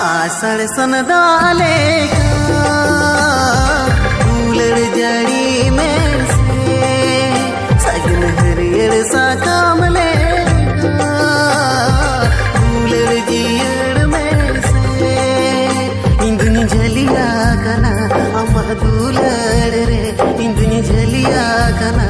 आषाढ़ सन डाले फूलर जड़ी में से सजन हरियर सा काम लेगा फूलर जियर में से इंदुनी झलिया कना अम्मा दूलर रे इंदुनी झलिया कना